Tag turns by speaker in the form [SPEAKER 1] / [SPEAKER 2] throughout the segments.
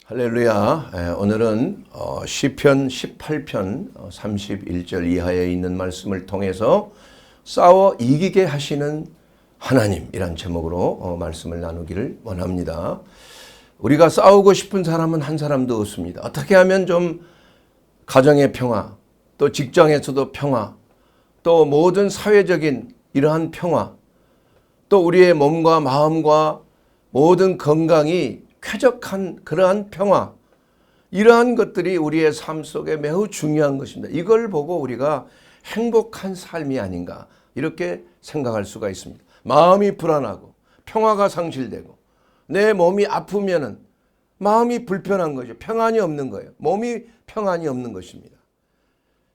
[SPEAKER 1] 할렐루야. 오늘은 시편 18편 31절 이하에 있는 말씀을 통해서 싸워 이기게 하시는 하나님이란 제목으로 말씀을 나누기를 원합니다. 우리가 싸우고 싶은 사람은 한 사람도 없습니다. 어떻게 하면 좀 가정의 평화, 또 직장에서도 평화, 또 모든 사회적인 이러한 평화, 또 우리의 몸과 마음과 모든 건강이 쾌적한 그러한 평화, 이러한 것들이 우리의 삶 속에 매우 중요한 것입니다. 이걸 보고 우리가 행복한 삶이 아닌가 이렇게 생각할 수가 있습니다. 마음이 불안하고 평화가 상실되고 내 몸이 아프면은 마음이 불편한 거죠. 평안이 없는 거예요. 몸이 평안이 없는 것입니다.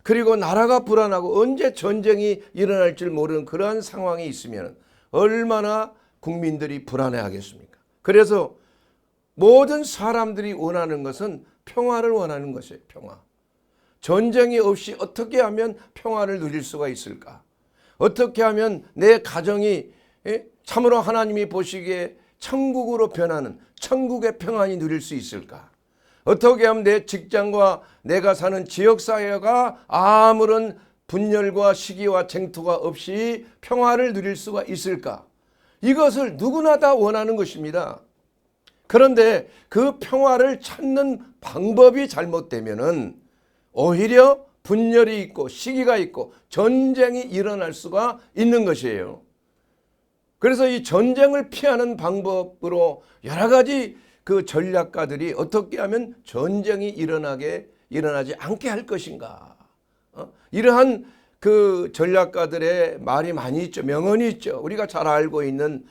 [SPEAKER 1] 그리고 나라가 불안하고 언제 전쟁이 일어날 줄 모르는 그러한 상황이 있으면 얼마나 국민들이 불안해하겠습니까? 그래서 모든 사람들이 원하는 것은 평화를 원하는 것이에요. 평화. 전쟁이 없이 어떻게 하면 평화를 누릴 수가 있을까? 어떻게 하면 내 가정이 참으로 하나님이 보시기에 천국으로 변하는 천국의 평안이 누릴 수 있을까? 어떻게 하면 내 직장과 내가 사는 지역사회가 아무런 분열과 시기와 쟁투가 없이 평화를 누릴 수가 있을까? 이것을 누구나 다 원하는 것입니다. 그런데 그 평화를 찾는 방법이 잘못되면은 오히려 분열이 있고 시기가 있고 전쟁이 일어날 수가 있는 것이에요. 그래서 이 전쟁을 피하는 방법으로 여러 가지 그 전략가들이 어떻게 하면 전쟁이 일어나지 않게 할 것인가. 이러한 그 전략가들의 말이 많이 있죠. 명언이 있죠. 우리가 잘 알고 있는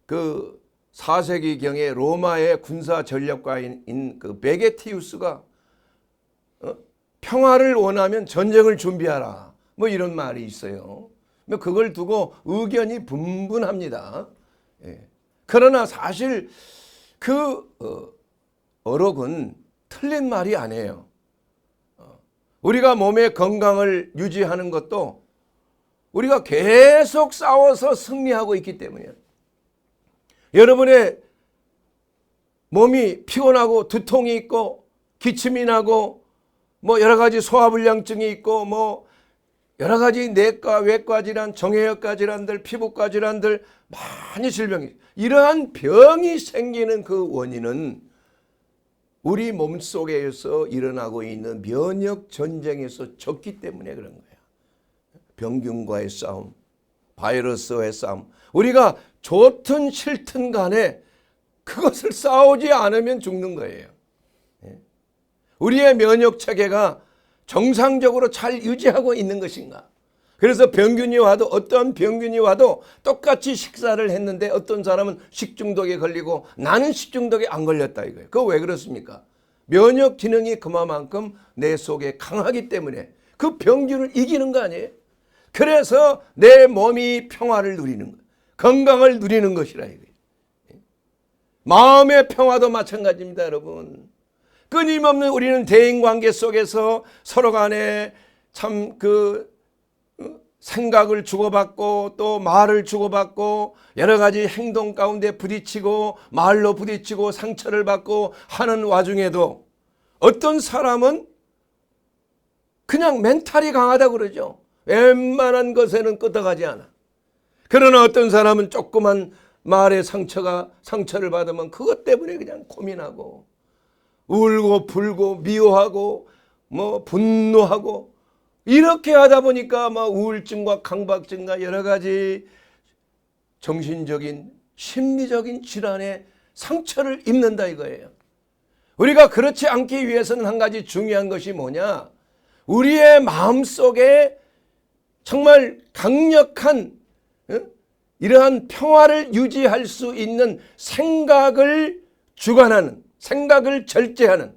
[SPEAKER 1] 그 4세기경에 로마의 군사 전략가인 그 베게티우스가 평화를 원하면 전쟁을 준비하라. 뭐 이런 말이 있어요. 그걸 두고 의견이 분분합니다. 그러나 사실 그 어록은 틀린 말이 아니에요. 우리가 몸의 건강을 유지하는 것도 우리가 계속 싸워서 승리하고 있기 때문이에요. 여러분의 몸이 피곤하고 두통이 있고 기침이 나고 뭐 여러 가지 소화불량증이 있고 뭐 여러 가지 내과 외과 질환, 정형외과 질환들, 피부과 질환들 많이 질병이 이러한 병이 생기는 그 원인은 우리 몸속에서 일어나고 있는 면역 전쟁에서 졌기 때문에 그런 거예요. 병균과의 싸움, 바이러스와의 싸움. 우리가 좋든 싫든 간에 그것을 싸우지 않으면 죽는 거예요. 우리의 면역 체계가 정상적으로 잘 유지하고 있는 것인가? 그래서 병균이 와도 어떤 병균이 와도 똑같이 식사를 했는데 어떤 사람은 식중독에 걸리고 나는 식중독에 안 걸렸다 이거예요. 그거 왜 그렇습니까? 면역 기능이 그만큼 내 속에 강하기 때문에 그 병균을 이기는 거 아니에요? 그래서 내 몸이 평화를 누리는 거예요. 건강을 누리는 것이라 이거예요. 마음의 평화도 마찬가지입니다, 여러분. 끊임없는 우리는 대인관계 속에서 서로 간에 참 생각을 주고받고 또 말을 주고받고 여러 가지 행동 가운데 부딪히고 말로 부딪히고 상처를 받고 하는 와중에도 어떤 사람은 그냥 멘탈이 강하다고 그러죠. 웬만한 것에는 끄떡하지 않아. 그러나 어떤 사람은 조그만 말에 상처를 받으면 그것 때문에 그냥 고민하고 울고 불고 미워하고 뭐 분노하고 이렇게 하다 보니까 막 우울증과 강박증과 여러 가지 정신적인 심리적인 질환에 상처를 입는다 이거예요. 우리가 그렇지 않기 위해서는 한 가지 중요한 것이 뭐냐? 우리의 마음속에 정말 강력한 이러한 평화를 유지할 수 있는 생각을 주관하는, 생각을 절제하는,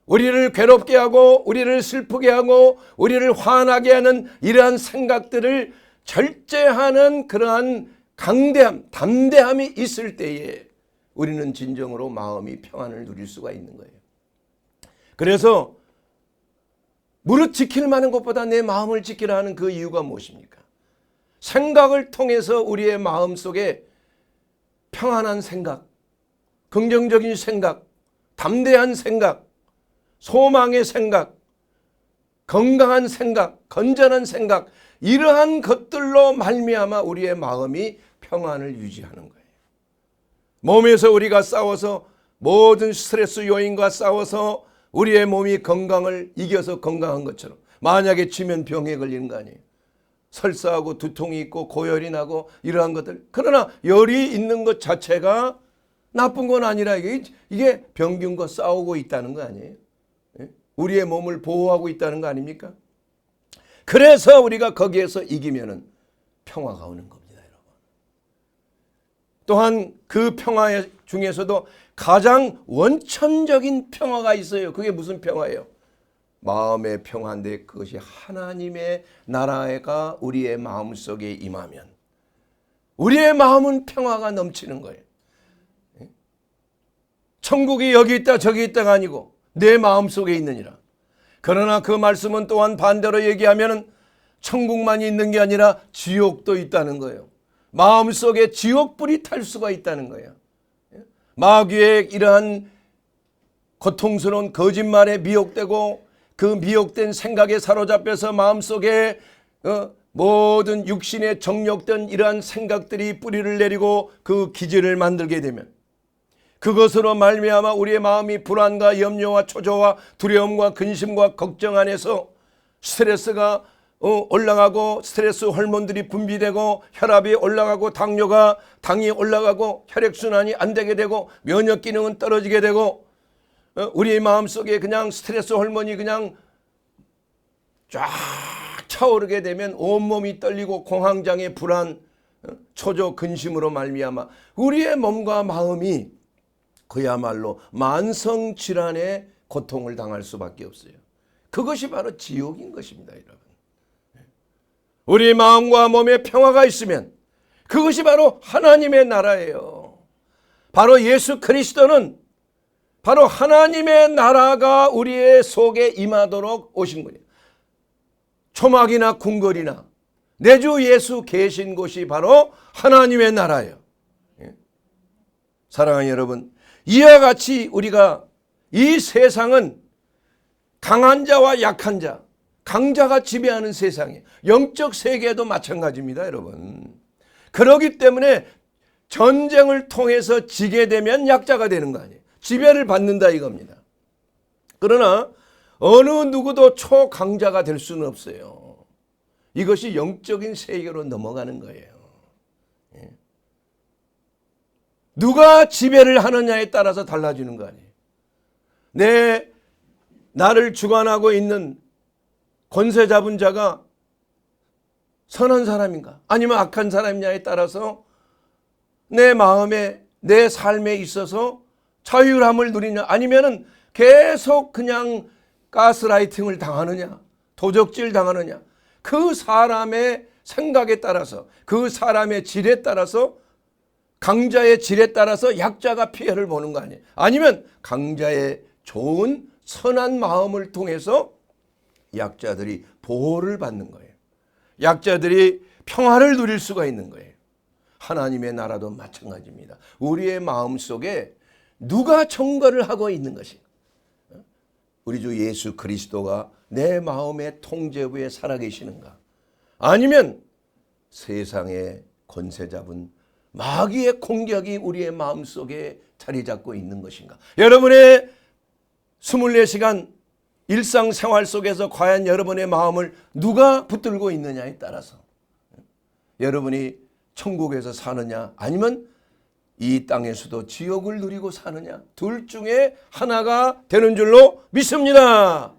[SPEAKER 1] 우리를 괴롭게 하고 우리를 슬프게 하고 우리를 화나게 하는 이러한 생각들을 절제하는 그러한 강대함, 담대함이 있을 때에 우리는 진정으로 마음이 평안을 누릴 수가 있는 거예요. 그래서 무릇 지킬 만한 것보다 내 마음을 지키라 하는 그 이유가 무엇입니까? 생각을 통해서 우리의 마음속에 평안한 생각, 긍정적인 생각, 담대한 생각, 소망의 생각, 건강한 생각, 건전한 생각, 이러한 것들로 말미암아 우리의 마음이 평안을 유지하는 거예요. 몸에서 우리가 싸워서 모든 스트레스 요인과 싸워서 우리의 몸이 건강을 이겨서 건강한 것처럼 만약에 치면 병에 걸리는 거 아니에요. 설사하고 두통이 있고 고열이 나고 이러한 것들. 그러나 열이 있는 것 자체가 나쁜 건 아니라 이게 병균과 싸우고 있다는 거 아니에요. 우리의 몸을 보호하고 있다는 거 아닙니까? 그래서 우리가 거기에서 이기면은 평화가 오는 겁니다, 여러분. 또한 그 평화 중에서도 가장 원천적인 평화가 있어요. 그게 무슨 평화예요? 마음의 평화인데 그것이 하나님의 나라가 우리의 마음속에 임하면 우리의 마음은 평화가 넘치는 거예요. 천국이 여기 있다 저기 있다가 아니고 내 마음속에 있느니라. 그러나 그 말씀은 또한 반대로 얘기하면 천국만이 있는 게 아니라 지옥도 있다는 거예요. 마음속에 지옥불이 탈 수가 있다는 거예요. 마귀의 이러한 고통스러운 거짓말에 미혹되고 그 미혹된 생각에 사로잡혀서 마음속에 모든 육신에 정욕된 이러한 생각들이 뿌리를 내리고 그 기질을 만들게 되면 그것으로 말미암아 우리의 마음이 불안과 염려와 초조와 두려움과 근심과 걱정 안에서 스트레스가 올라가고 스트레스 호르몬들이 분비되고 혈압이 올라가고 당이 올라가고 혈액순환이 안 되게 되고 면역 기능은 떨어지게 되고 우리의 마음속에 그냥 스트레스 호르몬이 그냥 쫙 차오르게 되면 온몸이 떨리고 공황장애, 불안, 초조, 근심으로 말미암아 우리의 몸과 마음이 그야말로 만성질환의 고통을 당할 수밖에 없어요. 그것이 바로 지옥인 것입니다, 여러분. 우리 마음과 몸에 평화가 있으면 그것이 바로 하나님의 나라예요. 바로 예수 그리스도는 바로 하나님의 나라가 우리의 속에 임하도록 오신 거예요. 초막이나 궁궐이나 내 주 예수 계신 곳이 바로 하나님의 나라예요. 사랑하는 여러분, 이와 같이 우리가 이 세상은 강한 자와 약한 자, 강자가 지배하는 세상이에요. 영적 세계도 마찬가지입니다, 여러분. 그렇기 때문에 전쟁을 통해서 지게 되면 약자가 되는 거 아니에요. 지배를 받는다 이겁니다. 그러나 어느 누구도 초강자가 될 수는 없어요. 이것이 영적인 세계로 넘어가는 거예요. 누가 지배를 하느냐에 따라서 달라지는 거 아니에요. 나를 주관하고 있는 권세 잡은 자가 선한 사람인가 아니면 악한 사람이냐에 따라서 내 마음에 내 삶에 있어서 자유함을 누리냐 아니면은 계속 그냥 가스라이팅을 당하느냐 도적질 당하느냐 그 사람의 생각에 따라서 그 사람의 질에 따라서 강자의 질에 따라서 약자가 피해를 보는 거 아니에요. 아니면 강자의 좋은 선한 마음을 통해서 약자들이 보호를 받는 거예요. 약자들이 평화를 누릴 수가 있는 거예요. 하나님의 나라도 마찬가지입니다. 우리의 마음속에 누가 정거를 하고 있는 것인가? 우리 주 예수 그리스도가 내 마음의 통제부에 살아계시는가? 아니면 세상의 권세 잡은 마귀의 공격이 우리의 마음속에 자리 잡고 있는 것인가? 여러분의 24시간 일상생활 속에서 과연 여러분의 마음을 누가 붙들고 있느냐에 따라서 여러분이 천국에서 사느냐 아니면 이 땅에서도 지옥을 누리고 사느냐 둘 중에 하나가 되는 줄로 믿습니다.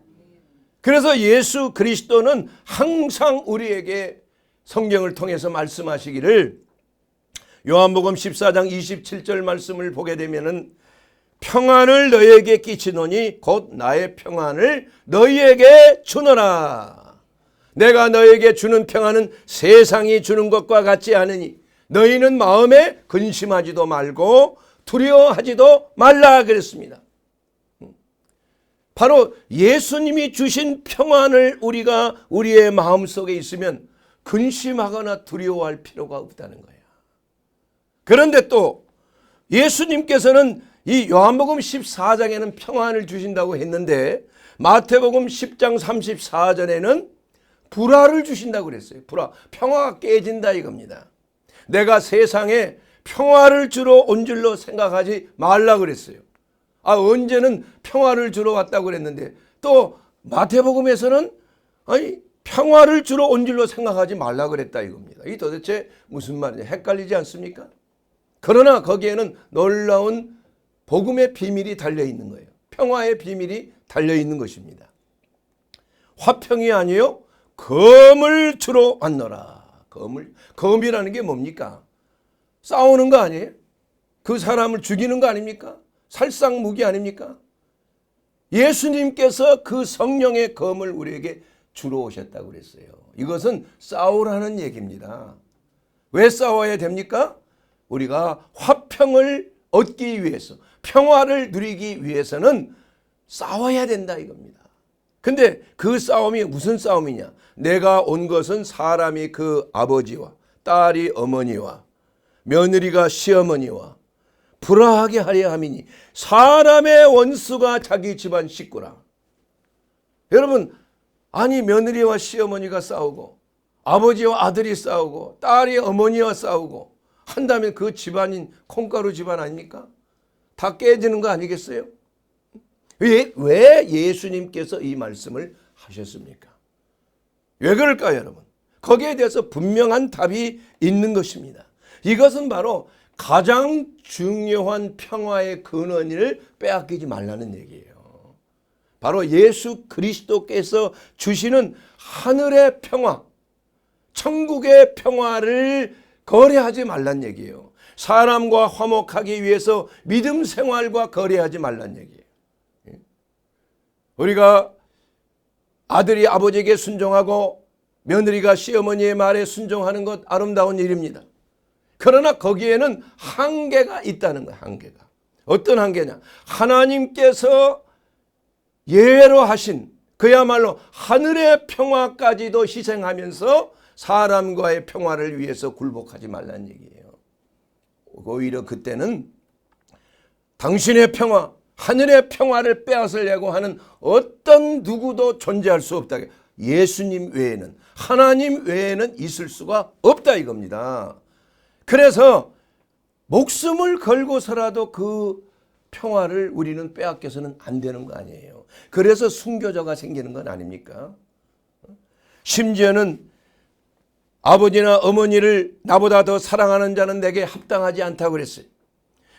[SPEAKER 1] 그래서 예수 그리스도는 항상 우리에게 성경을 통해서 말씀하시기를 요한복음 14장 27절 말씀을 보게 되면은 평안을 너희에게 끼치노니 곧 나의 평안을 너희에게 주노라. 내가 너희에게 주는 평안은 세상이 주는 것과 같지 않으니 너희는 마음에 근심하지도 말고 두려워하지도 말라 그랬습니다. 바로 예수님이 주신 평안을 우리가 우리의 마음속에 있으면 근심하거나 두려워할 필요가 없다는 거예요. 그런데 또 예수님께서는 이 요한복음 14장에는 평안을 주신다고 했는데 마태복음 10장 34절에는 불화를 주신다고 그랬어요. 불화, 평화가 깨진다 이겁니다. 내가 세상에 평화를 주러 온 줄로 생각하지 말라 그랬어요. 언제는 평화를 주러 왔다고 그랬는데 또 마태복음에서는 평화를 주러 온 줄로 생각하지 말라 그랬다 이겁니다. 이 도대체 무슨 말이냐, 헷갈리지 않습니까? 그러나 거기에는 놀라운 복음의 비밀이 달려있는 거예요. 평화의 비밀이 달려있는 것입니다. 화평이 아니요 검을 주러 왔노라. 검이라는 게 뭡니까? 싸우는 거 아니에요? 그 사람을 죽이는 거 아닙니까? 살상무기 아닙니까? 예수님께서 그 성령의 검을 우리에게 주러 오셨다고 그랬어요. 이것은 싸우라는 얘기입니다. 왜 싸워야 됩니까? 우리가 화평을 얻기 위해서, 평화를 누리기 위해서는 싸워야 된다 이겁니다. 근데 그 싸움이 무슨 싸움이냐? 내가 온 것은 사람이 그 아버지와 딸이 어머니와 며느리가 시어머니와 불화하게 하려 함이니 사람의 원수가 자기 집안 식구라. 여러분, 며느리와 시어머니가 싸우고 아버지와 아들이 싸우고 딸이 어머니와 싸우고 한다면 그 집안인 콩가루 집안 아닙니까? 다 깨지는 거 아니겠어요? 왜 예수님께서 이 말씀을 하셨습니까? 왜 그럴까요, 여러분? 거기에 대해서 분명한 답이 있는 것입니다. 이것은 바로 가장 중요한 평화의 근원을 빼앗기지 말라는 얘기예요. 바로 예수 그리스도께서 주시는 하늘의 평화, 천국의 평화를 거래하지 말란 얘기예요. 사람과 화목하기 위해서 믿음 생활과 거래하지 말란 얘기예요. 우리가 아들이 아버지에게 순종하고 며느리가 시어머니의 말에 순종하는 것 아름다운 일입니다. 그러나 거기에는 한계가 있다는 거예요. 한계가. 어떤 한계냐? 하나님께서 예외로 하신 그야말로 하늘의 평화까지도 희생하면서 사람과의 평화를 위해서 굴복하지 말라는 얘기예요. 오히려 그때는 당신의 평화, 하늘의 평화를 빼앗으려고 하는 어떤 누구도 존재할 수 없다. 예수님 외에는, 하나님 외에는 있을 수가 없다 이겁니다. 그래서 목숨을 걸고서라도 그 평화를 우리는 빼앗겨서는 안 되는 거 아니에요. 그래서 순교자가 생기는 건 아닙니까? 심지어는 아버지나 어머니를 나보다 더 사랑하는 자는 내게 합당하지 않다고 그랬어요.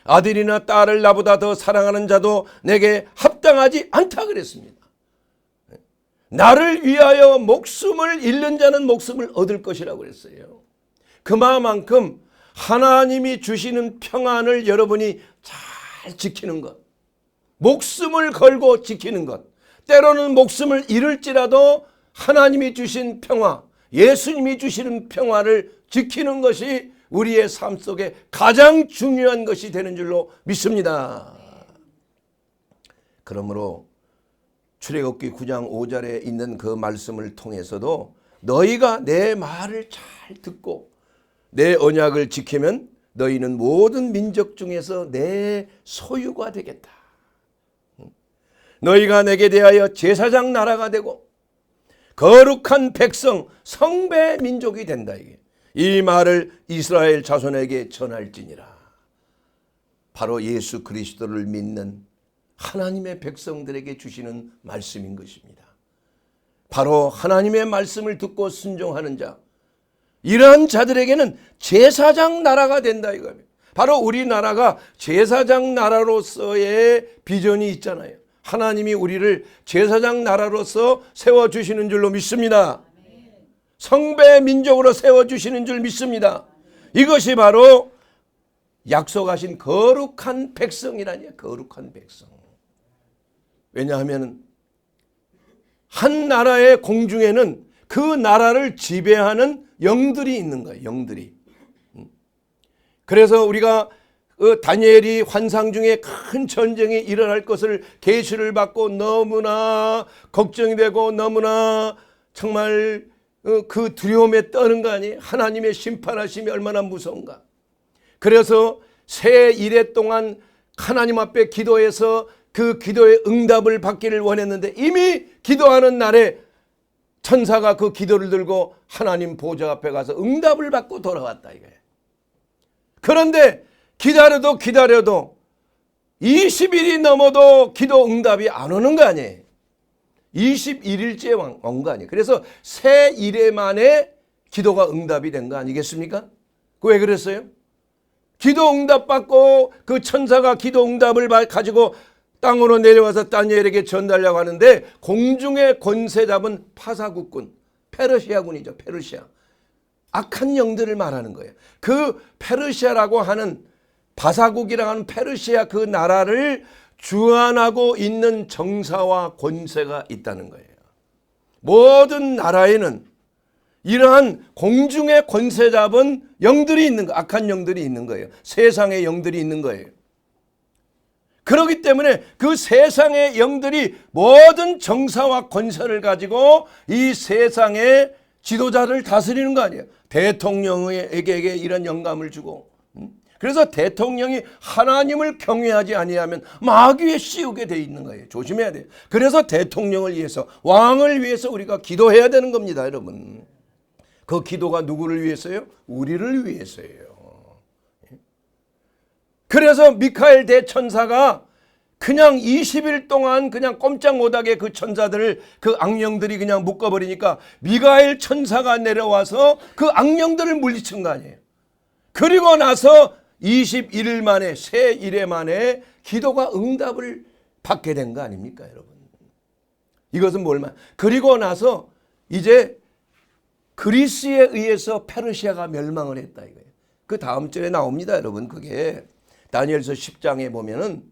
[SPEAKER 1] 아들이나 딸을 나보다 더 사랑하는 자도 내게 합당하지 않다 그랬습니다. 나를 위하여 목숨을 잃는 자는 목숨을 얻을 것이라고 그랬어요. 그만큼 하나님이 주시는 평안을 여러분이 잘 지키는 것, 목숨을 걸고 지키는 것, 때로는 목숨을 잃을지라도 하나님이 주신 평화, 예수님이 주시는 평화를 지키는 것이 우리의 삶 속에 가장 중요한 것이 되는 줄로 믿습니다. 그러므로 출애굽기 9장 5절에 있는 그 말씀을 통해서도 너희가 내 말을 잘 듣고 내 언약을 지키면 너희는 모든 민족 중에서 내 소유가 되겠다. 너희가 내게 대하여 제사장 나라가 되고 거룩한 백성, 성배 민족이 된다. 이 말을 이스라엘 자손에게 전할지니라. 바로 예수 그리스도를 믿는 하나님의 백성들에게 주시는 말씀인 것입니다. 바로 하나님의 말씀을 듣고 순종하는 자, 이러한 자들에게는 제사장 나라가 된다 이겁니다. 바로 우리나라가 제사장 나라로서의 비전이 있잖아요. 하나님이 우리를 제사장 나라로서 세워주시는 줄로 믿습니다. 성배 민족으로 세워주시는 줄 믿습니다. 이것이 바로 약속하신 거룩한 백성이라니요. 거룩한 백성. 왜냐하면 한 나라의 공중에는 그 나라를 지배하는 영들이 있는 거예요. 영들이. 그래서 우리가 다니엘이 환상 중에 큰 전쟁이 일어날 것을 계시를 받고 너무나 걱정이 되고 너무나 정말 그 두려움에 떠는 거 아니에요? 하나님의 심판하심이 얼마나 무서운가. 그래서 새 이래 동안 하나님 앞에 기도해서 그 기도의 응답을 받기를 원했는데 이미 기도하는 날에 천사가 그 기도를 들고 하나님 보좌 앞에 가서 응답을 받고 돌아왔다 이거예요. 그런데 기다려도 20일이 넘어도 기도 응답이 안 오는 거 아니에요. 21일째 온 거 아니에요. 그래서 새 일에 만에 기도가 응답이 된 거 아니겠습니까? 왜 그랬어요? 기도 응답 받고 그 천사가 기도 응답을 가지고 땅으로 내려와서 다니엘에게 전달하려고 하는데 공중의 권세 잡은 파사국군, 페르시아군이죠. 페르시아. 악한 영들을 말하는 거예요. 그 페르시아라고 하는 바사국이라고 하는 페르시아 그 나라를 주관하고 있는 정사와 권세가 있다는 거예요. 모든 나라에는 이러한 공중의 권세 잡은 영들이 있는 거, 악한 영들이 있는 거예요. 세상의 영들이 있는 거예요. 그렇기 때문에 그 세상의 영들이 모든 정사와 권세를 가지고 이 세상의 지도자를 다스리는 거 아니에요. 대통령에게 이런 영감을 주고. 그래서 대통령이 하나님을 경외하지 아니하면 마귀에 씌우게 돼 있는 거예요. 조심해야 돼요. 그래서 대통령을 위해서, 왕을 위해서 우리가 기도해야 되는 겁니다, 여러분. 그 기도가 누구를 위해서요? 우리를 위해서예요. 그래서 미카엘 대천사가 그냥 20일 동안 그냥 꼼짝 못하게 그 천사들을, 그 악령들이 그냥 묶어버리니까 미카엘 천사가 내려와서 그 악령들을 물리친 거 아니에요. 그리고 나서 21일 만에, 새 일에 만에 기도가 응답을 받게 된 거 아닙니까, 여러분? 이것은 뭘 말? 그리고 나서 이제 그리스에 의해서 페르시아가 멸망을 했다 이거예요. 그 다음 절에 나옵니다, 여러분. 그게 다니엘서 10장에 보면은,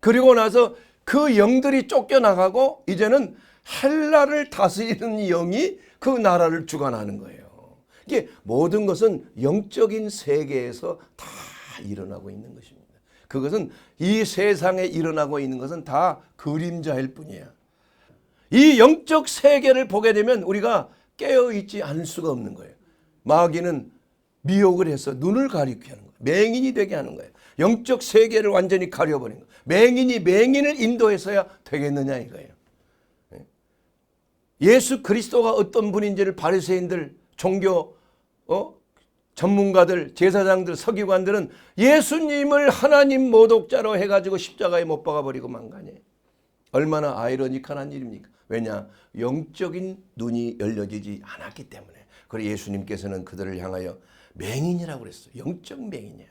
[SPEAKER 1] 그리고 나서 그 영들이 쫓겨나가고 이제는 헬라를 다스리는 영이 그 나라를 주관하는 거예요. 이게 모든 것은 영적인 세계에서 다 일어나고 있는 것입니다. 그것은 이 세상에 일어나고 있는 것은 다 그림자일 뿐이야. 이 영적 세계를 보게 되면 우리가 깨어있지 않을 수가 없는 거예요. 마귀는 미혹을 해서 눈을 가리게 하는 거예요. 맹인이 되게 하는 거예요. 영적 세계를 완전히 가려버린 거예요. 맹인이 맹인을 인도해서야 되겠느냐 이거예요. 예수 그리스도가 어떤 분인지를 바리새인들, 종교 전문가들, 제사장들, 서기관들은 예수님을 하나님 모독자로 해가지고 십자가에 못 박아버리고 만 거 아니에요. 얼마나 아이러니컬한 일입니까? 왜냐? 영적인 눈이 열려지지 않았기 때문에. 그리고 예수님께서는 그들을 향하여 맹인이라고 그랬어요. 영적 맹인이야.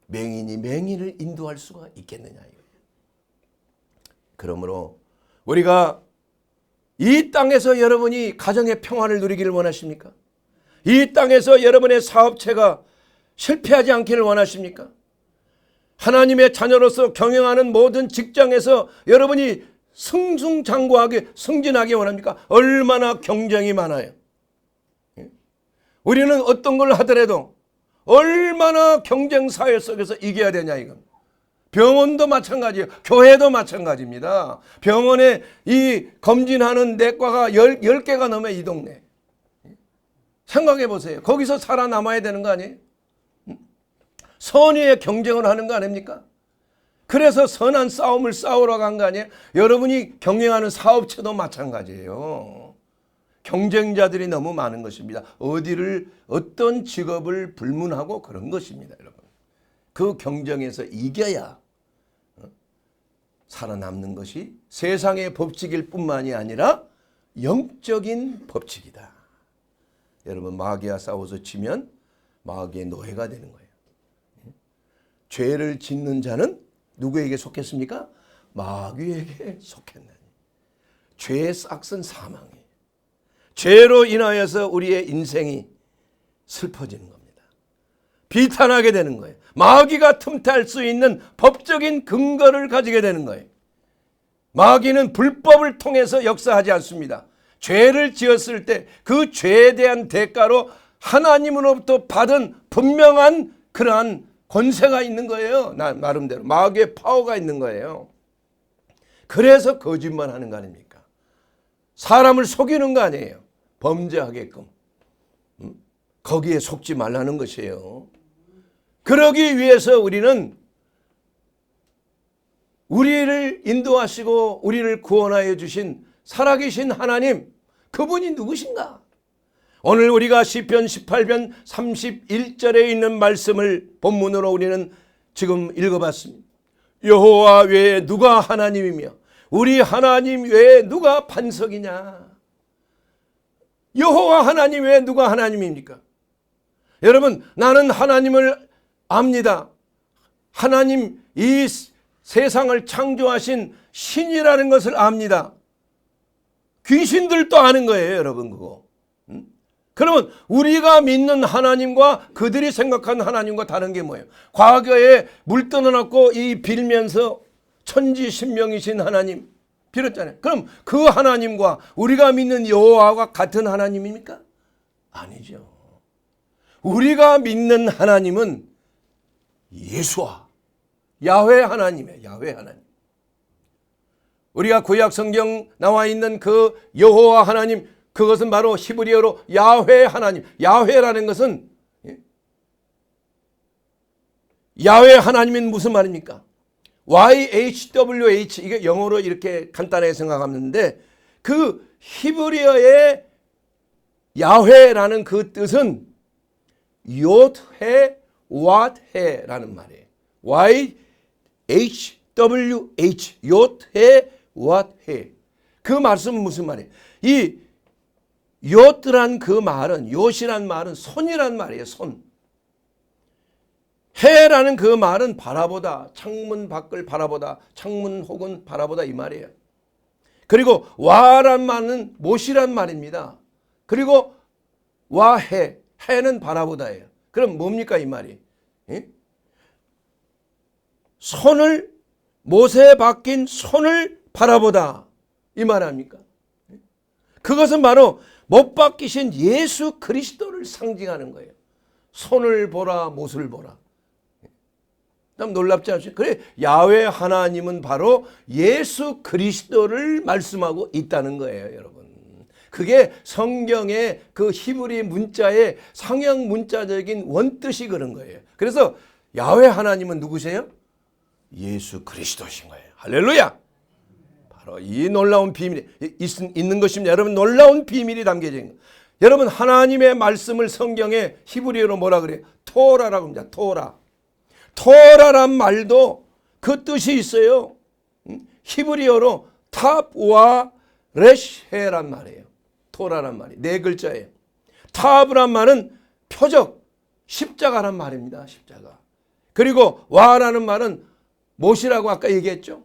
[SPEAKER 1] 맹인이 맹인을 인도할 수가 있겠느냐 이거예요. 그러므로 우리가 이 땅에서 여러분이 가정의 평화를 누리기를 원하십니까? 이 땅에서 여러분의 사업체가 실패하지 않기를 원하십니까? 하나님의 자녀로서 경영하는 모든 직장에서 여러분이 승승장구하게 승진하기 원합니까? 얼마나 경쟁이 많아요. 우리는 어떤 걸 하더라도 얼마나 경쟁 사회 속에서 이겨야 되냐 이건. 병원도 마찬가지예요. 교회도 마찬가지입니다. 병원에 이 검진하는 내과가 10개가 넘어요, 이 동네. 생각해 보세요. 거기서 살아남아야 되는 거 아니에요? 선의의 경쟁을 하는 거 아닙니까? 그래서 선한 싸움을 싸우러 간 거 아니에요? 여러분이 경영하는 사업체도 마찬가지예요. 경쟁자들이 너무 많은 것입니다. 어떤 직업을 불문하고 그런 것입니다, 여러분. 그 경쟁에서 이겨야 살아남는 것이 세상의 법칙일 뿐만이 아니라 영적인 법칙이다. 여러분, 마귀와 싸워서 지면 마귀의 노예가 되는 거예요. 죄를 짓는 자는 누구에게 속했습니까? 마귀에게 속했나니. 죄의 싹은 사망이에요. 죄로 인하여서 우리의 인생이 슬퍼지는 겁니다. 비탄하게 되는 거예요. 마귀가 틈탈 수 있는 법적인 근거를 가지게 되는 거예요. 마귀는 불법을 통해서 역사하지 않습니다. 죄를 지었을 때 그 죄에 대한 대가로 하나님으로부터 받은 분명한 그러한 권세가 있는 거예요. 나름대로 마귀의 파워가 있는 거예요. 그래서 거짓말하는 거 아닙니까? 사람을 속이는 거 아니에요. 범죄하게끔. 거기에 속지 말라는 것이에요. 그러기 위해서 우리는 우리를 인도하시고 우리를 구원하여 주신 살아계신 하나님, 그분이 누구신가? 오늘 우리가 시편 18편 31절에 있는 말씀을 본문으로 우리는 지금 읽어봤습니다. 여호와 외에 누가 하나님이며 우리 하나님 외에 누가 반석이냐? 여호와 하나님 외에 누가 하나님입니까? 여러분, 나는 하나님을 압니다. 하나님, 이 세상을 창조하신 신이라는 것을 압니다. 귀신들도 아는 거예요, 여러분. 그거. 그러면 우리가 믿는 하나님과 그들이 생각한 하나님과 다른 게 뭐예요? 과거에 물 떠나놓고 이 빌면서 천지신명이신 하나님 빌었잖아요. 그럼 그 하나님과 우리가 믿는 여호와가 같은 하나님입니까? 아니죠. 우리가 믿는 하나님은 예수와 야훼 하나님이에요. 야훼 하나님. 우리가 구약 성경 나와 있는 그 여호와 하나님, 그것은 바로 히브리어로 야훼 하나님. 야훼라는 것은, 야훼 하나님은 무슨 말입니까? YHWH, 이게 영어로 이렇게 간단하게 생각하는데, 그 히브리어의 야훼라는 그 뜻은 욤해 왓해라는 말이에요. YHWH, 욤해 왓해. 그 말씀은 무슨 말이에요? 이 욤란 그 말은, 욤이란 말은 손이란 말이에요. 손. 해라는 그 말은 바라보다, 창문 밖을 바라보다, 창문 혹은 바라보다 이 말이에요. 그리고 와란 말은 못이란 말입니다. 그리고 와해, 해는 바라보다예요. 그럼 뭡니까 이 말이? 손을, 못에 박힌 손을 바라보다 이 말 아닙니까? 그것은 바로 못 박히신 예수 그리스도를 상징하는 거예요. 손을 보라, 못을 보라. 참 놀랍지 않습니까? 그래, 야훼 하나님은 바로 예수 그리스도를 말씀하고 있다는 거예요, 여러분. 그게 성경의 그 히브리 문자의 상형 문자적인 원뜻이 그런 거예요. 그래서 야훼 하나님은 누구세요? 예수 그리스도신 거예요. 할렐루야! 바로 이 놀라운 비밀이 있는 것입니다. 여러분, 놀라운 비밀이 담겨져 있는 거예요. 여러분, 하나님의 말씀을 성경에 히브리어로 뭐라 그래요? 토라라고 합니다. 토라. 토라란 말도 그 뜻이 있어요. 히브리어로 탑와 레시헤란 말이에요. 토라란 말이 네 글자예요. 탑이란 말은 표적, 십자가란 말입니다. 십자가. 그리고 와라는 말은 못이라고 아까 얘기했죠.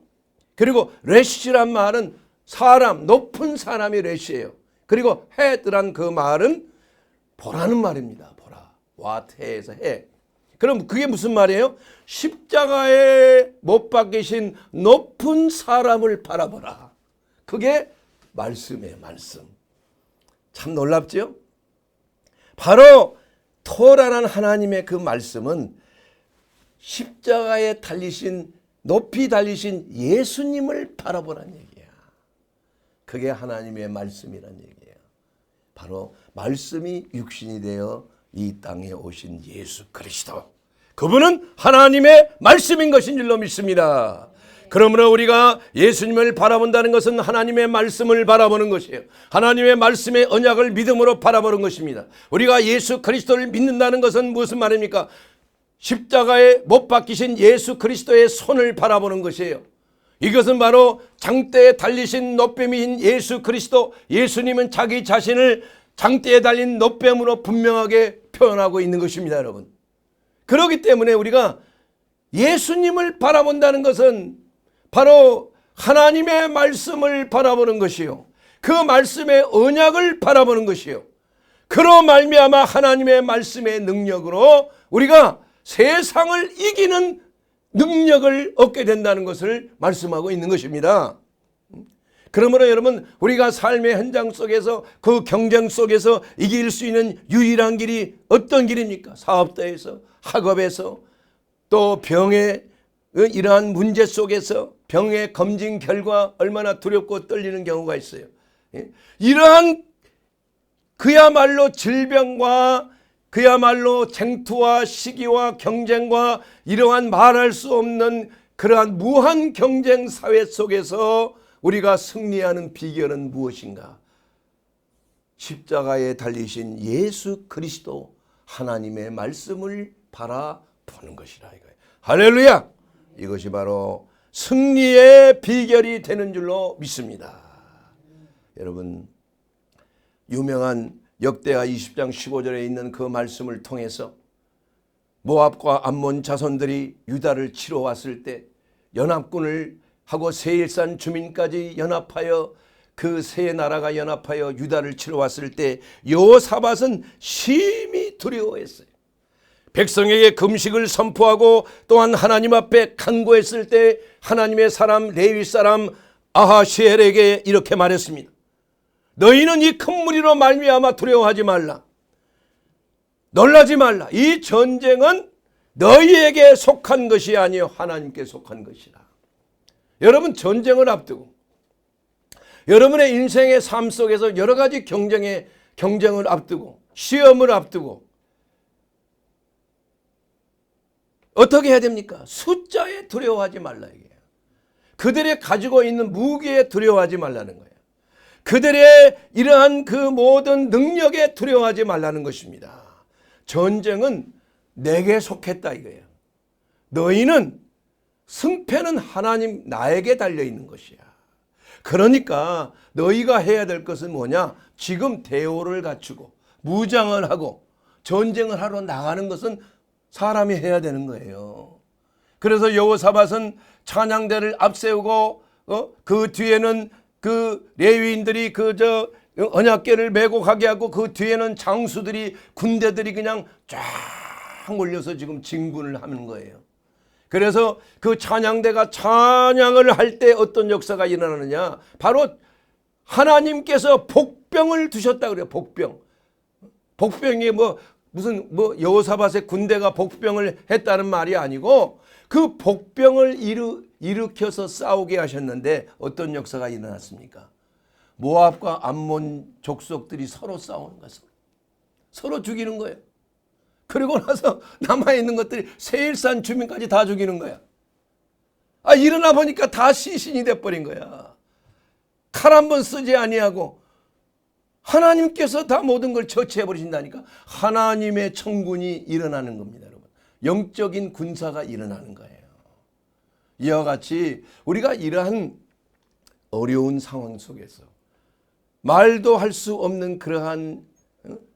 [SPEAKER 1] 그리고 레시란 말은 사람, 높은 사람이 레시예요. 그리고 헤드란 그 말은 보라는 말입니다. 보라. 와테에서 해. 그럼 그게 무슨 말이에요? 십자가에 못 박히신 높은 사람을 바라보라. 그게 말씀이에요. 말씀. 참 놀랍죠? 바로 토라는 하나님의 그 말씀은 십자가에 달리신, 높이 달리신 예수님을 바라보라는 얘기야. 그게 하나님의 말씀이란 얘기예요. 바로 말씀이 육신이 되어 이 땅에 오신 예수 그리스도. 그분은 하나님의 말씀인 것인 줄로 믿습니다. 그러므로 우리가 예수님을 바라본다는 것은 하나님의 말씀을 바라보는 것이에요. 하나님의 말씀의 언약을 믿음으로 바라보는 것입니다. 우리가 예수 그리스도를 믿는다는 것은 무슨 말입니까? 십자가에 못 박히신 예수 그리스도의 손을 바라보는 것이에요. 이것은 바로 장대에 달리신 노뱀인 예수 그리스도, 예수님은 자기 자신을 장대에 달린 노뱀으로 분명하게 표현하고 있는 것입니다, 여러분. 그렇기 때문에 우리가 예수님을 바라본다는 것은 바로 하나님의 말씀을 바라보는 것이요, 그 말씀의 언약을 바라보는 것이요, 그로 말미암아 하나님의 말씀의 능력으로 우리가 세상을 이기는 능력을 얻게 된다는 것을 말씀하고 있는 것입니다. 그러므로 여러분, 우리가 삶의 현장 속에서, 그 경쟁 속에서 이길 수 있는 유일한 길이 어떤 길입니까? 사업도에서, 학업에서, 또 병의 이러한 문제 속에서 병의 검진 결과 얼마나 두렵고 떨리는 경우가 있어요. 이러한 그야말로 질병과 그야말로 쟁투와 시기와 경쟁과 이러한 말할 수 없는 그러한 무한 경쟁 사회 속에서 우리가 승리하는 비결은 무엇인가? 십자가에 달리신 예수 그리스도 하나님의 말씀을 바라보는 것이라 이거예요. 할렐루야! 이것이 바로 승리의 비결이 되는 줄로 믿습니다. 여러분, 유명한 역대하 20장 15절에 있는 그 말씀을 통해서 모압과 암몬 자손들이 유다를 치러 왔을 때 연합군을 하고 세일산 주민까지 연합하여 그 세 나라가 연합하여 유다를 치러 왔을 때 여호사밧은 심히 두려워했어요. 백성에게 금식을 선포하고 또한 하나님 앞에 간구했을 때 하나님의 사람 레위 사람 아하시엘에게 이렇게 말했습니다. 너희는 이 큰 무리로 말미암아 두려워하지 말라. 놀라지 말라. 이 전쟁은 너희에게 속한 것이 아니요 하나님께 속한 것이라. 여러분, 전쟁을 앞두고 여러분의 인생의 삶 속에서 여러 가지 경쟁을 앞두고 시험을 앞두고 어떻게 해야 됩니까? 숫자에 두려워하지 말라 이게요. 그들이 가지고 있는 무기에 두려워하지 말라는 거예요. 그들의 이러한 그 모든 능력에 두려워하지 말라는 것입니다. 전쟁은 내게 속했다 이거예요. 너희는 승패는 하나님 나에게 달려있는 것이야. 그러니까 너희가 해야 될 것은 뭐냐? 지금 대오를 갖추고 무장을 하고 전쟁을 하러 나가는 것은 사람이 해야 되는 거예요. 그래서 여호사밧은 찬양대를 앞세우고 그 뒤에는 그 레위인들이 언약궤를 메고 가게 하고 그 뒤에는 장수들이 군대들이 그냥 쫙 몰려서 지금 진군을 하는 거예요. 그래서 그 찬양대가 찬양을 할 때 어떤 역사가 일어나느냐? 바로 하나님께서 복병을 두셨다 그래요. 복병. 복병이 무슨 여호사밧의 군대가 복병을 했다는 말이 아니고 그 복병을 일으켜서 싸우게 하셨는데 어떤 역사가 일어났습니까? 모압과 암몬 족속들이 서로 싸우는 거예요. 서로 죽이는 거예요. 그리고 나서 남아있는 것들이 세일산 주민까지 다 죽이는 거야. 일어나 보니까 다 시신이 돼버린 거야. 칼 한 번 쓰지 아니하고 하나님께서 다 모든 걸 처치해 버리신다니까. 하나님의 천군이 일어나는 겁니다, 여러분. 영적인 군사가 일어나는 거예요. 이와 같이 우리가 이러한 어려운 상황 속에서 말도 할 수 없는 그러한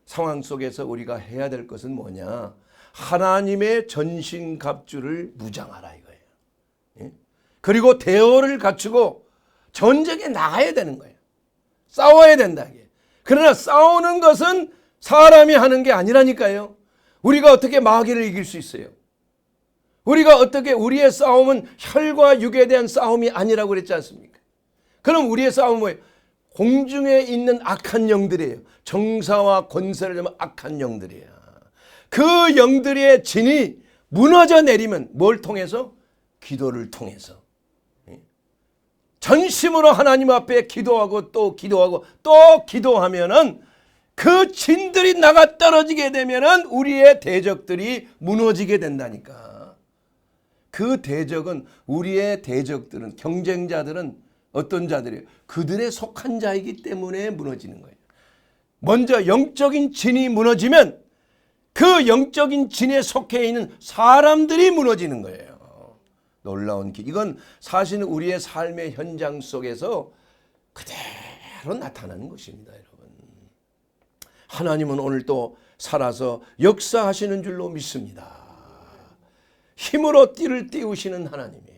[SPEAKER 1] 상황 속에서 우리가 해야 될 것은 뭐냐? 하나님의 전신갑주를 무장하라 이거예요. 예? 그리고 대오를 갖추고 전쟁에 나가야 되는 거예요. 싸워야 된다 이게. 그러나 싸우는 것은 사람이 하는 게 아니라니까요. 우리가 어떻게 마귀를 이길 수 있어요? 우리가 어떻게 우리의 싸움은 혈과 육에 대한 싸움이 아니라고 그랬지 않습니까? 그럼 우리의 싸움은 뭐예요? 공중에 있는 악한 영들이에요. 정사와 권세를 잡은 악한 영들이에요. 그 영들의 진이 무너져 내리면 뭘 통해서? 기도를 통해서. 전심으로 하나님 앞에 기도하고 또 기도하고 또 기도하면은 그 진들이 나가 떨어지게 되면은 우리의 대적들이 무너지게 된다니까. 그 대적은 우리의 대적들은 경쟁자들은 어떤 자들이에요? 그들의 속한 자이기 때문에 무너지는 거예요. 먼저 영적인 진이 무너지면 그 영적인 진에 속해 있는 사람들이 무너지는 거예요. 놀라운 길. 이건 사실은 우리의 삶의 현장 속에서 그대로 나타나는 것입니다, 여러분. 하나님은 오늘 또 살아서 역사하시는 줄로 믿습니다. 힘으로 띠를 띄우시는 하나님이에요.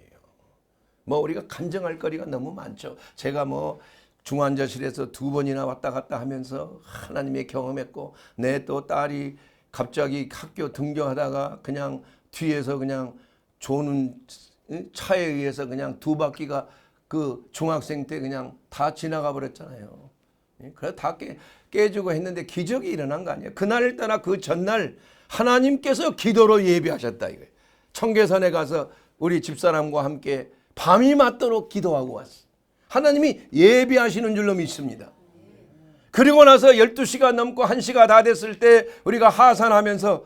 [SPEAKER 1] 우리가 간증할 거리가 너무 많죠. 제가 중환자실에서 2번이나 왔다 갔다 하면서 하나님의 경험했고, 내 또 딸이 갑자기 학교 등교하다가 그냥 뒤에서 그냥 조는 차에 의해서 그냥 2바퀴가 그 중학생 때 그냥 다 지나가 버렸잖아요. 그래서 다 깨지고 했는데 기적이 일어난 거 아니에요. 그날 따라 그 전날 하나님께서 기도로 예비하셨다 이거예요. 청계산에 가서 우리 집사람과 함께 밤이 맞도록 기도하고 왔어요. 하나님이 예비하시는 줄로 믿습니다. 그리고 나서 12시가 넘고 1시가 다 됐을 때 우리가 하산하면서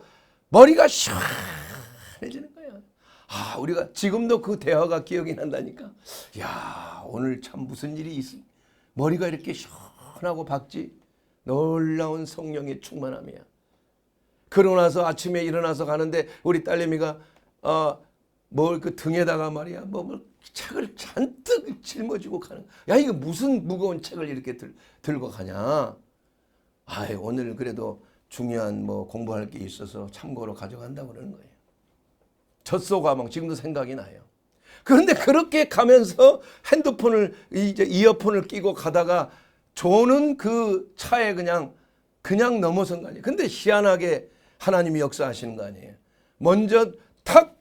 [SPEAKER 1] 머리가 시원해지는 거예요. 우리가 지금도 그 대화가 기억이 난다니까. 야, 오늘 참 무슨 일이 있어. 머리가 이렇게 시원하고 밝지. 놀라운 성령의 충만함이야. 그러고 나서 아침에 일어나서 가는데 우리 딸내미가 뭘 그 등에다가 말이야 뭐 책을 잔뜩 짊어지고 가는. 야, 이거 무슨 무거운 책을 이렇게 들고 가냐. 오늘 그래도 중요한 뭐 공부할 게 있어서 참고로 가져간다고 그러는 거예요. 젖소 가방 지금도 생각이 나요. 그런데 그렇게 가면서 핸드폰을 이제 이어폰을 끼고 가다가 조는 그 차에 그냥 넘어선 거 아니에요. 근데 희한하게 하나님이 역사하시는 거 아니에요. 먼저 탁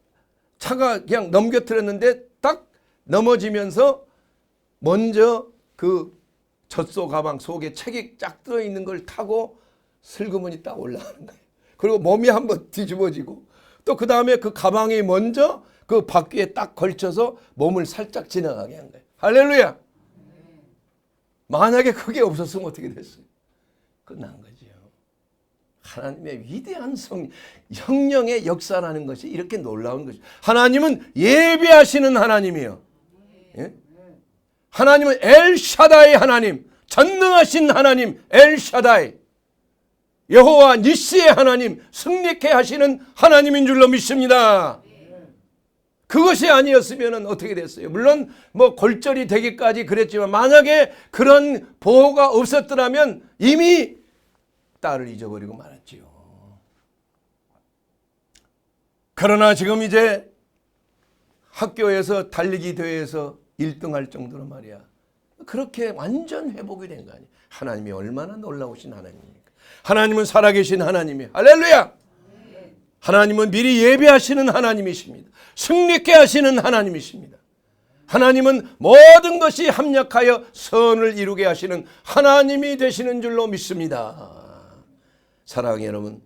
[SPEAKER 1] 차가 그냥 넘겨뜨렸는데 딱 넘어지면서 먼저 그 젖소 가방 속에 책이 쫙 들어있는 걸 타고 슬그머니 딱 올라가는 거예요. 그리고 몸이 한번 뒤집어지고 또 그 다음에 그 가방이 먼저 그 바퀴에 딱 걸쳐서 몸을 살짝 지나가게 한 거예요. 할렐루야. 만약에 그게 없었으면 어떻게 됐어요? 끝난 거죠. 하나님의 위대한 성령의 역사라는 것이 이렇게 놀라운 것이죠. 하나님은 예배하시는 하나님이에요. 예? 하나님은 엘샤다이 하나님, 전능하신 하나님 엘샤다이, 여호와 니시의 하나님, 승리케 하시는 하나님인 줄로 믿습니다. 그것이 아니었으면 어떻게 됐어요? 물론 뭐 골절이 되기까지 그랬지만 만약에 그런 보호가 없었더라면 이미 딸을 잊어버리고 말았지요. 그러나 지금 이제 학교에서 달리기 대회에서 1등할 정도로 말이야. 그렇게 완전 회복이 된 거 아니에요. 하나님이 얼마나 놀라우신 하나님입니까? 하나님은 살아계신 하나님이에요. 할렐루야. 하나님은 미리 예배하시는 하나님이십니다. 승리케 하시는 하나님이십니다. 하나님은 모든 것이 합력하여 선을 이루게 하시는 하나님이 되시는 줄로 믿습니다. 사랑하는 여러분,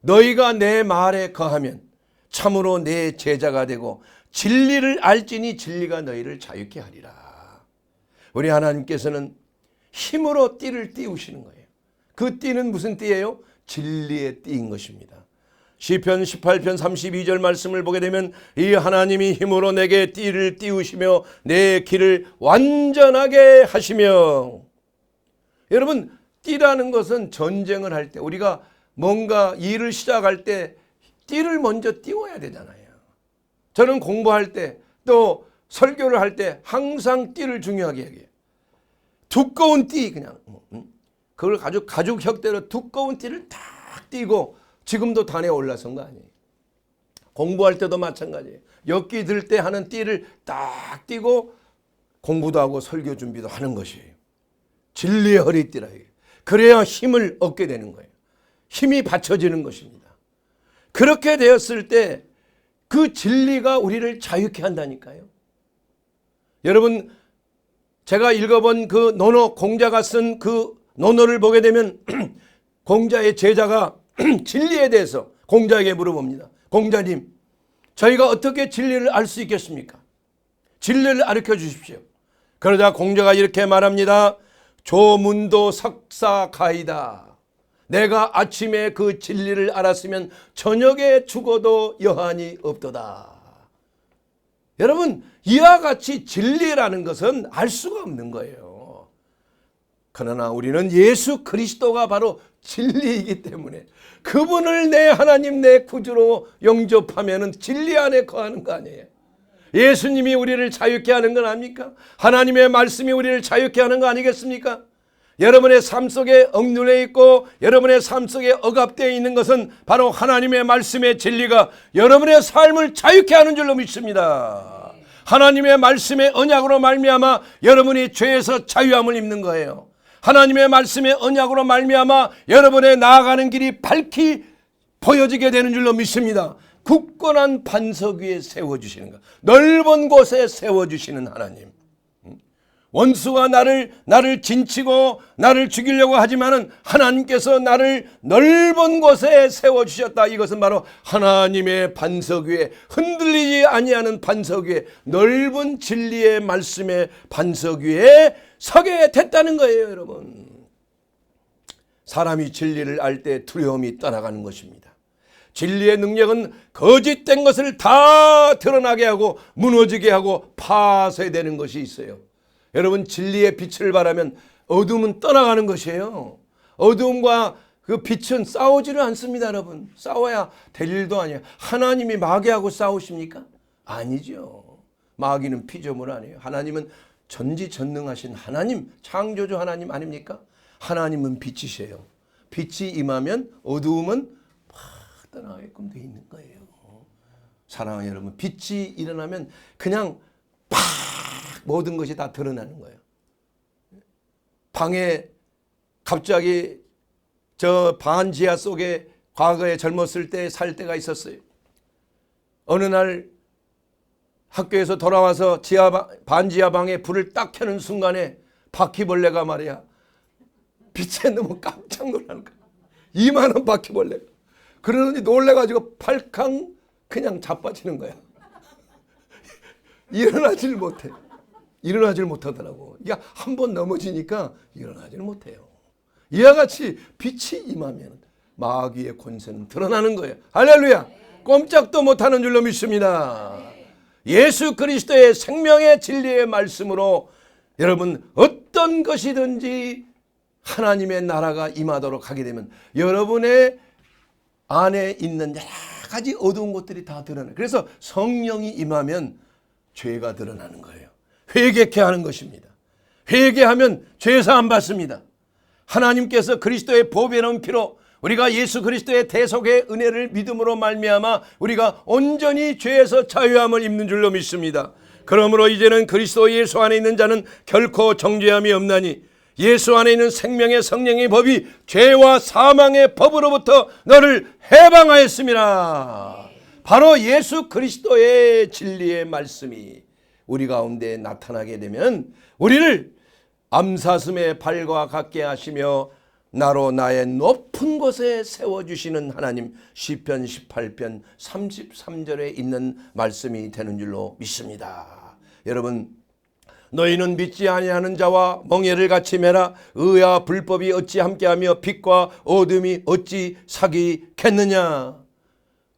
[SPEAKER 1] 너희가 내 말에 거하면 참으로 내 제자가 되고 진리를 알지니 진리가 너희를 자유케 하리라. 우리 하나님께서는 힘으로 띠를 띄우시는 거예요. 그 띠는 무슨 띠예요? 진리의 띠인 것입니다. 시편 18편 32절 말씀을 보게 되면 이 하나님이 힘으로 내게 띠를 띄우시며 내 길을 완전하게 하시며. 여러분, 띠라는 것은 전쟁을 할 때 우리가 뭔가 일을 시작할 때 띠를 먼저 띄워야 되잖아요. 저는 공부할 때 또 설교를 할 때 항상 띠를 중요하게 얘기해요. 두꺼운 띠 그냥 그걸 가죽 혁대로 두꺼운 띠를 딱 띄고 지금도 단에 올라선 거 아니에요. 공부할 때도 마찬가지예요. 엮기 들 때 하는 띠를 딱 띄고 공부도 하고 설교 준비도 하는 것이에요. 진리의 허리띠라 이게. 그래야 힘을 얻게 되는 거예요. 힘이 받쳐지는 것입니다. 그렇게 되었을 때 그 진리가 우리를 자유케 한다니까요. 여러분, 제가 읽어본 그 논어, 공자가 쓴 그 논어를 보게 되면 공자의 제자가 진리에 대해서 공자에게 물어봅니다. 공자님, 저희가 어떻게 진리를 알 수 있겠습니까? 진리를 가르쳐 주십시오. 그러자 공자가 이렇게 말합니다. 조문도 석사가이다. 내가 아침에 그 진리를 알았으면 저녁에 죽어도 여한이 없도다. 여러분, 이와 같이 진리라는 것은 알 수가 없는 거예요. 그러나 우리는 예수 그리스도가 바로 진리이기 때문에 그분을 내 하나님 내 구주로 영접하면 진리 안에 거하는 거 아니에요. 예수님이 우리를 자유케 하는 건 아닙니까? 하나님의 말씀이 우리를 자유케 하는 거 아니겠습니까? 여러분의 삶 속에 억눌려 있고 여러분의 삶 속에 억압되어 있는 것은 바로 하나님의 말씀의 진리가 여러분의 삶을 자유케 하는 줄로 믿습니다. 하나님의 말씀의 언약으로 말미암아 여러분이 죄에서 자유함을 입는 거예요. 하나님의 말씀의 언약으로 말미암아 여러분의 나아가는 길이 밝히 보여지게 되는 줄로 믿습니다. 굳건한 반석 위에 세워주시는 것, 넓은 곳에 세워주시는 하나님. 원수가 나를 진치고 나를 죽이려고 하지만은 하나님께서 나를 넓은 곳에 세워주셨다. 이것은 바로 하나님의 반석 위에, 흔들리지 아니하는 반석 위에, 넓은 진리의 말씀의 반석 위에 서게 됐다는 거예요. 여러분, 사람이 진리를 알 때 두려움이 떠나가는 것입니다. 진리의 능력은 거짓된 것을 다 드러나게 하고 무너지게 하고 파쇄되는 것이 있어요. 여러분, 진리의 빛을 바라면 어둠은 떠나가는 것이에요. 어둠과 그 빛은 싸우지를 않습니다, 여러분. 싸워야 될 일도 아니에요. 하나님이 마귀하고 싸우십니까? 아니죠. 마귀는 피조물 아니에요. 하나님은 전지전능하신 하나님, 창조주 하나님 아닙니까? 하나님은 빛이세요. 빛이 임하면 어두움은 팍 떠나게끔 돼 있는 거예요. 사랑하는 여러분, 빛이 일어나면 그냥 팍 모든 것이 다 드러나는 거예요. 방에 갑자기 저 반지하 속에 과거에 젊었을 때 살 때가 있었어요. 어느 날 학교에서 돌아와서 반지하 방에 불을 딱 켜는 순간에 바퀴벌레가 말이야, 빛에 너무 깜짝 놀라는 거야. 이만한 바퀴벌레가. 그러더니 놀래가지고 팔캉 그냥 자빠지는 거야. 일어나질 못해. 일어나질 못하더라고. 이게 한 번 넘어지니까 일어나질 못해요. 이와 같이 빛이 임하면 마귀의 권세는 드러나는 거예요. 할렐루야. 꼼짝도 못하는 줄로 믿습니다. 예수 그리스도의 생명의 진리의 말씀으로 여러분 어떤 것이든지 하나님의 나라가 임하도록 하게 되면 여러분의 안에 있는 여러 가지 어두운 것들이 다 드러나요. 그래서 성령이 임하면 죄가 드러나는 거예요. 회개케 하는 것입니다. 회개하면 죄사함 받습니다. 하나님께서 그리스도의 보배로운 피로 우리가 예수 그리스도의 대속의 은혜를 믿음으로 말미암아 우리가 온전히 죄에서 자유함을 입는 줄로 믿습니다. 그러므로 이제는 그리스도 예수 안에 있는 자는 결코 정죄함이 없나니 예수 안에 있는 생명의 성령의 법이 죄와 사망의 법으로부터 너를 해방하였습니다. 바로 예수 그리스도의 진리의 말씀이 우리 가운데 나타나게 되면 우리를 암사슴의 발과 같게 하시며 나로 나의 높은 곳에 세워주시는 하나님, 시편 18편 33절에 있는 말씀이 되는 줄로 믿습니다. 여러분, 너희는 믿지 아니하는 자와 멍에를 같이 매라. 의와 불법이 어찌 함께하며 빛과 어둠이 어찌 사귀겠느냐.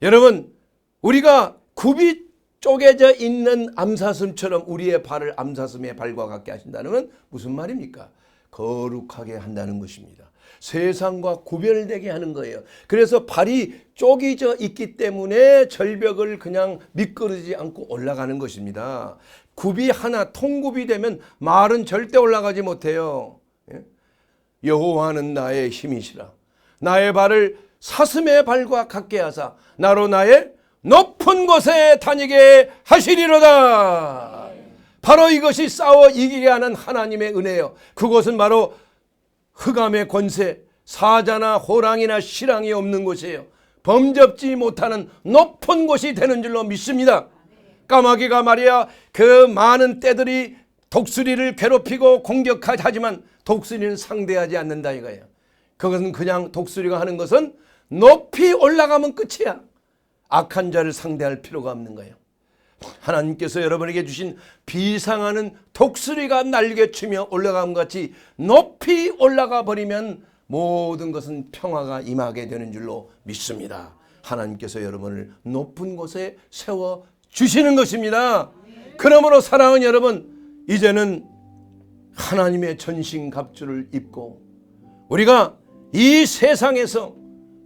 [SPEAKER 1] 여러분, 우리가 굽이 쪼개져 있는 암사슴처럼 우리의 발을 암사슴의 발과 같게 하신다는 건 무슨 말입니까? 거룩하게 한다는 것입니다. 세상과 구별되게 하는 거예요. 그래서 발이 쪼개져 있기 때문에 절벽을 그냥 미끄러지지 않고 올라가는 것입니다. 굽이 하나 통굽이 되면 말은 절대 올라가지 못해요. 여호와는 나의 힘이시라. 나의 발을 사슴의 발과 같게 하사 나로 나의 높은 곳에 다니게 하시리로다. 바로 이것이 싸워 이기게 하는 하나님의 은혜요. 그것은 바로 흑암의 권세, 사자나 호랑이나 실랑이 없는 곳이에요. 범접지 못하는 높은 곳이 되는 줄로 믿습니다. 까마귀가 말이야, 그 많은 떼들이 독수리를 괴롭히고 공격하지만 독수리는 상대하지 않는다 이거예요. 그것은 그냥 독수리가 하는 것은 높이 올라가면 끝이야. 악한 자를 상대할 필요가 없는 거예요. 하나님께서 여러분에게 주신 비상하는 독수리가 날개치며 올라간 것 같이 높이 올라가 버리면 모든 것은 평화가 임하게 되는 줄로 믿습니다. 하나님께서 여러분을 높은 곳에 세워 주시는 것입니다. 그러므로 사랑하는 여러분, 이제는 하나님의 전신갑주를 입고 우리가 이 세상에서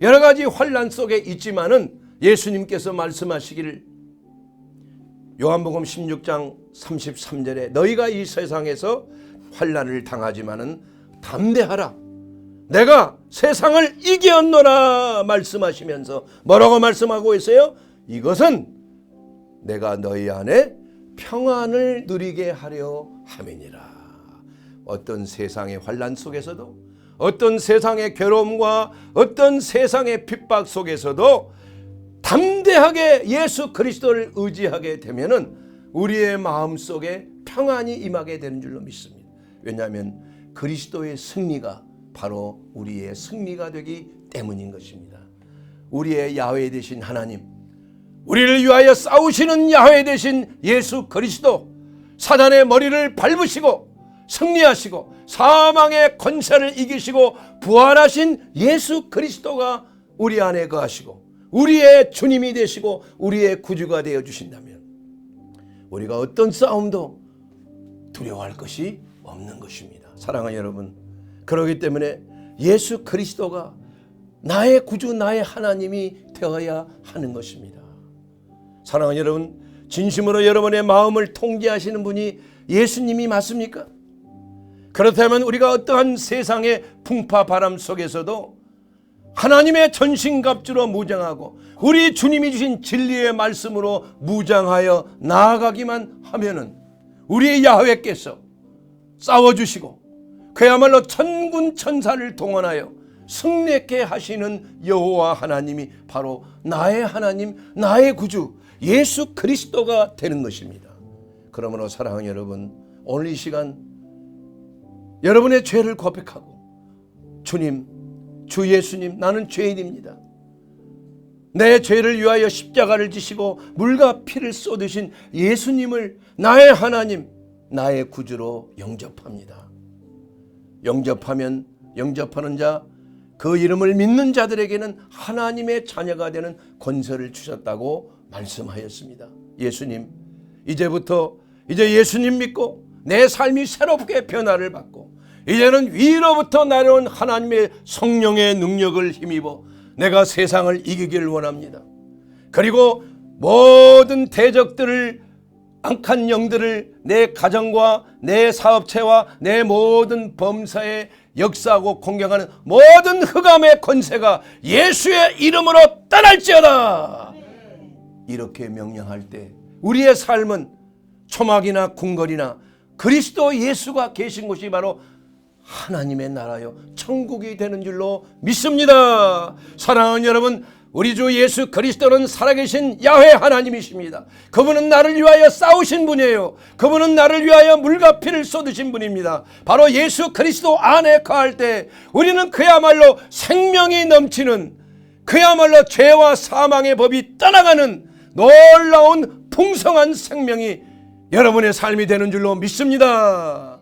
[SPEAKER 1] 여러 가지 환난 속에 있지만은 예수님께서 말씀하시기를 요한복음 16장 33절에 너희가 이 세상에서 환난을 당하지만은 담대하라. 내가 세상을 이겼노라 말씀하시면서 뭐라고 말씀하고 있어요? 이것은 내가 너희 안에 평안을 누리게 하려 함이니라. 어떤 세상의 환난 속에서도, 어떤 세상의 괴로움과 어떤 세상의 핍박 속에서도 담대하게 예수 그리스도를 의지하게 되면은 우리의 마음속에 평안이 임하게 되는 줄로 믿습니다. 왜냐하면 그리스도의 승리가 바로 우리의 승리가 되기 때문인 것입니다. 우리의 야훼 되신 하나님, 우리를 위하여 싸우시는 야훼 되신 예수 그리스도, 사단의 머리를 밟으시고 승리하시고 사망의 권세를 이기시고 부활하신 예수 그리스도가 우리 안에 거하시고 우리의 주님이 되시고 우리의 구주가 되어 주신다면 우리가 어떤 싸움도 두려워할 것이 없는 것입니다. 사랑하는 여러분, 그렇기 때문에 예수 그리스도가 나의 구주, 나의 하나님이 되어야 하는 것입니다. 사랑하는 여러분, 진심으로 여러분의 마음을 통제하시는 분이 예수님이 맞습니까? 그렇다면 우리가 어떠한 세상의 풍파 바람 속에서도 하나님의 전신갑주로 무장하고 우리 주님이 주신 진리의 말씀으로 무장하여 나아가기만 하면은 우리의 야훼께서 싸워주시고 그야말로 천군 천사를 동원하여 승리케 하시는 여호와 하나님이 바로 나의 하나님, 나의 구주 예수 그리스도가 되는 것입니다. 그러므로 사랑하는 여러분, 오늘 이 시간 여러분의 죄를 고백하고 주님, 주 예수님, 나는 죄인입니다. 내 죄를 위하여 십자가를 지시고 물과 피를 쏟으신 예수님을 나의 하나님, 나의 구주로 영접합니다. 영접하는 자, 그 이름을 믿는 자들에게는 하나님의 자녀가 되는 권세를 주셨다고 말씀하였습니다. 예수님, 이제부터 예수님 믿고 내 삶이 새롭게 변화를 받고 이제는 위로부터 내려온 하나님의 성령의 능력을 힘입어 내가 세상을 이기기를 원합니다. 그리고 모든 대적들을, 악한 영들을 내 가정과 내 사업체와 내 모든 범사에 역사하고 공격하는 모든 흑암의 권세가 예수의 이름으로 떠날지어다. 이렇게 명령할 때 우리의 삶은 초막이나 궁궐이나 그리스도 예수가 계신 곳이 바로 하나님의 나라요 천국이 되는 줄로 믿습니다. 사랑하는 여러분, 우리 주 예수 그리스도는 살아계신 야훼 하나님이십니다. 그분은 나를 위하여 싸우신 분이에요. 그분은 나를 위하여 물과 피를 쏟으신 분입니다. 바로 예수 그리스도 안에 거할 때 우리는 그야말로 생명이 넘치는, 그야말로 죄와 사망의 법이 떠나가는 놀라운 풍성한 생명이 여러분의 삶이 되는 줄로 믿습니다.